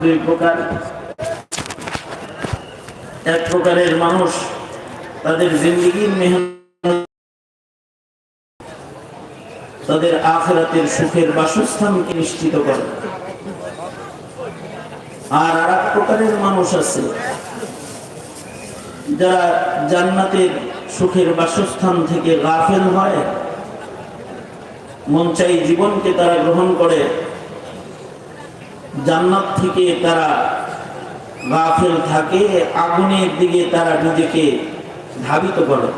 দুই প্রকার। এক প্রকারের মানুষ তাদের জিন্দেগীর মেহনত তাদের আখিরাতের সুখের বাসস্থানকে নিশ্চিত করে, আর আরেক প্রকারের মানুষ আছে যারা জান্নাতের সুখের বাসস্থান থেকে গাফেল হয়, মন চাই জীবনকে তারা গ্রহণ করে, জান্নাত থেকে তারা গাফেল থাকে, আগুনের দিকে তারা নিজেকে ধাবিত করে,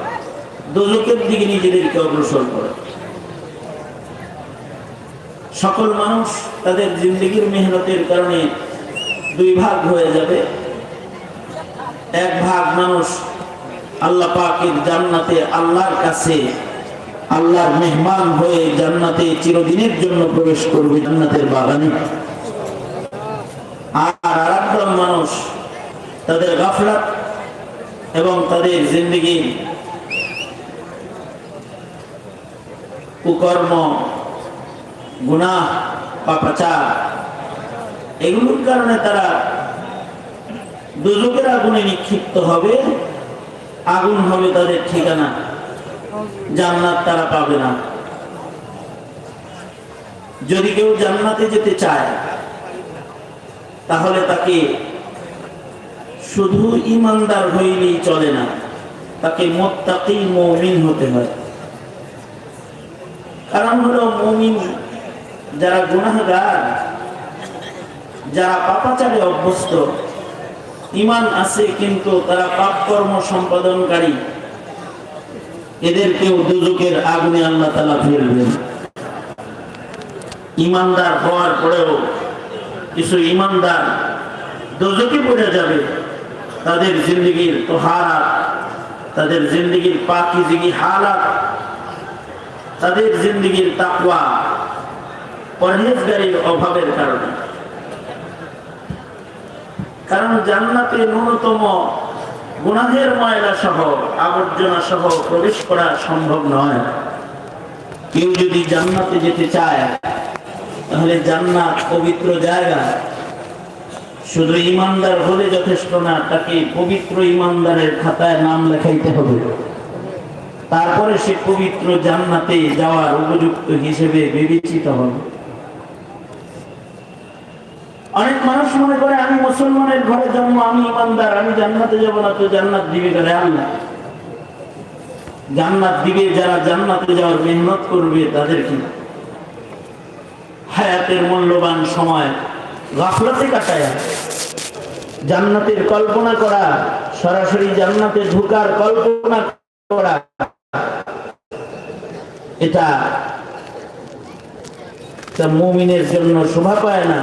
দোজখের দিকে নিজেদেরকে অগ্রসর করে। সকল মানুষ তাদের জিন্দেগীর মেহনতের কারণে দুই ভাগ হয়ে যাবে। এক ভাগ মানুষ আল্লাহ পাকের জান্নাতে আল্লাহর কাছে আল্লাহর মেহমান হয়ে জান্নাতে চিরদিনের জন্য প্রবেশ করবে, জান্নাতের বাগানে। আর আরেকদল মানুষ তাদের গাফলাত এবং তাদের জিন্দেগীর কুকর্ম, গুনাহ, পাপাচার, এগুলোর কারণে তারা দোজখের আগুনে নিক্ষিপ্ত হবে। আগুন হবে তাদের ঠিকানা, জান্নাত তারা পাবে না। যদি কেউ জান্নাতে যেতে চায় তাহলে তাকে শুধু ইমানদার হইলেই চলে না, তাকে মুত্তাকি মুমিন হতে হয়। কারণ হলো মুমিন যারা গুনাহগার, যারা পাপাচারে অভ্যস্ত, ঈমান আছে কিন্তু তারা পাপ কর্ম সম্পাদনকারী, এদেরকেও দোজখের আগুনে আল্লাহ তাআলা ফেলবেন। ঈমানদার হওয়ার পরেও কিছু ঈমানদার দোজখে পড়ে যাবে। তাদের জিন্দেগীর তোহারাত, তাদের জিন্দেগীর পাকিজগি হালাত, তাদের জিন্দেগীর তাকওয়া, পরহেজগারির অভাবের কারণে। কারণ জান্নাতে ন্যূনতম গুনাহের ময়লা সহ আবর্জনা সহ প্রবেশ করা সম্ভব নয়। কেউ যদি জান্নাতে যেতে চায় তাহলে জান্নাত পবিত্র জায়গা, শুধু ইমানদার হলে যথেষ্ট না, তাকে পবিত্র ইমানদারের খাতায় নাম লেখাইতে হবে। তারপরে সে পবিত্র জান্নাতে যাওয়ার উপযুক্ত হিসেবে বিবেচিত হবে। অনেক মানুষ মনে করে আমি মুসলমানের ঘরে জন্ম, আমি ইমানদার, আমি জান্নাতে যাব না, তো জান্নাত দিবে কারে? আল্লাহ জান্নাত দিবে যারা জান্নাতে যাওয়ার মেহনত করবে তাদের কি হায়াতের মূল্যবান সময় গাফলাতে কাটায় জান্নাতের কল্পনা করা, সরাসরি জান্নাতে ঢোকার কল্পনা করা, এটা মুমিনের জন্য শোভা পায় না।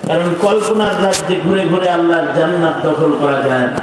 কারণ কল্পনার রাজ্যে ঘুরে ঘুরে আল্লাহর জান্নাত দখল করা যায় না।